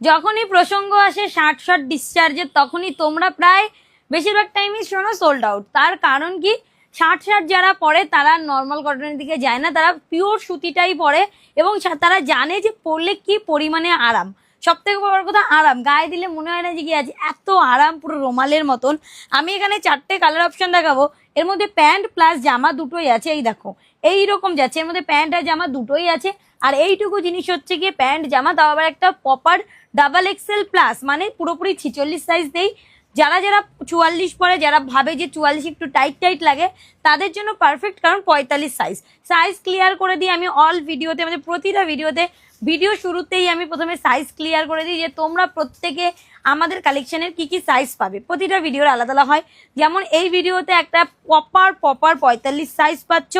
যখনই প্রসঙ্গ আসে শার্ট শার্ট ডিসচার্জের তখনই তোমরা প্রায় বেশিরভাগ টাইমই শোনো সোল্ড আউট। তার কারণ কি, শার্ট শার্ট যারা পরে তারা নর্মাল কটনের দিকে যায় না, তারা পিওর সুতিটাই পরে এবং তারা জানে যে পরলে কি পরিমাণে আরাম। সব থেকে বড় কথা আরাম, গায়ে দিলে মনে হয় না যে কি আছে, এত আরাম, পুরো রোমালের মতন। আমি এখানে 4টে কালার অপশন দেখাবো, এর মধ্যে প্যান্ট প্লাস জামা দুটোই আছে। এই দেখো এইরকম যাচ্ছে, এর মধ্যে প্যান্ট আর জামা দুটোই আছে। আর এইটুকু জিনিস হচ্ছে গিয়ে প্যান্ট জামা, তাও আবার একটা প্রপার ডাবল এক্সেল প্লাস, মানে পুরোপুরি 46 সাইজ নেই। যারা যারা 44 পরে, যারা ভাবে যে 44 একটু টাইট টাইট লাগে, তাদের জন্য পারফেক্ট, কারণ 45 সাইজ ক্লিয়ার করে দিই আমি অল ভিডিওতে, মানে প্রতিটা ভিডিওতে। ভিডিও শুরুতেই আমি প্রথমে সাইজ ক্লিয়ার করে দিই যে তোমরা প্রত্যেকে আমাদের কালেকশনের কি কি সাইজ পাবে। প্রতিটা ভিডিওর আলাদা আলাদা হয়। যেমন এই ভিডিওতে একটা প্রপার 45 সাইজ পাচ্ছ।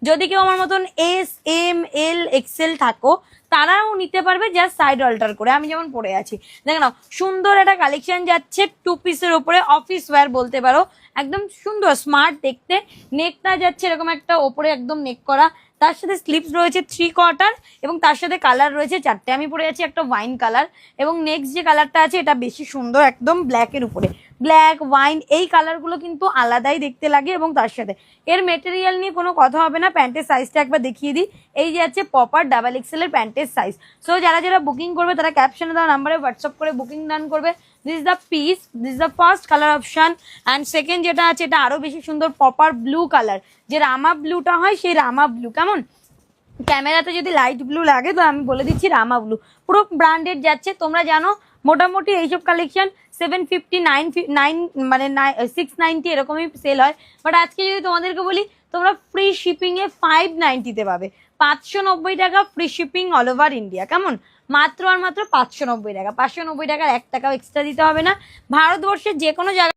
যদি কেউ আমার মতন এস এম এল এক্সেল থাকো, তারাও নিতে পারবে, জাস্ট সাইড অল্টার করে। আমি যেমন পরে আছি, দেখে নাও, সুন্দর একটা কালেকশন যাচ্ছে 2 পিসের উপরে, অফিস ওয়্যার বলতে পারো, একদম সুন্দর স্মার্ট দেখতে। নেকটা যাচ্ছে এরকম একটা ওপরে একদম নেক করা, তার সাথে স্লিপস রয়েছে 3/4 এবং তার সাথে কালার রয়েছে 4টে। আমি পরে আছি একটা ওয়াইন কালার, এবং নেক্সট যে কালারটা আছে এটা বেশি সুন্দর, একদম ব্ল্যাকের উপরে। ব্ল্যাক ওয়াইন এই কালারগুলো কিন্তু আলাদাই দেখতে লাগে, এবং তার সাথে এর মেটেরিয়াল নিয়ে কোনো কথা হবে না। প্যান্টের সাইজটা একবার দেখিয়ে দিই, এই যে আছে প্রপার ডাবল এক্সেল এর প্যান্টের সাইজ। সো যারা যারা বুকিং করবে তারা ক্যাপশনে দেওয়া নাম্বারে হোয়াটসঅ্যাপ করে বুকিং ডান করবে। This is the piece, this is the first colour option. And second যেটা আছে এটা আরো বেশি সুন্দর, প্রপার ব্লু কালার, যে রামা ব্লুটা হয় সেই রামা ব্লু। কেমন ক্যামেরাতে যদি লাইট ব্লু লাগে, তো আমি বলে দিচ্ছি রামা ব্লু, পুরো ব্র্যান্ডেড যাচ্ছে। তোমরা জানো মোটামুটি এইসব কালেকশন 750 9 মানে 690 এরকমই সেল হয়। বাট আজকে যদি তোমাদেরকে বলি, তোমরা ফ্রি শিপিং এ 590 পাবে। 590 টাকা free shipping all over India. কেমন, মাত্র আর মাত্র 590 টাকা। 590 টাকার 1 টাকাও এক্সট্রা দিতে হবে না। ভারতবর্ষের যে কোনো জায়গায়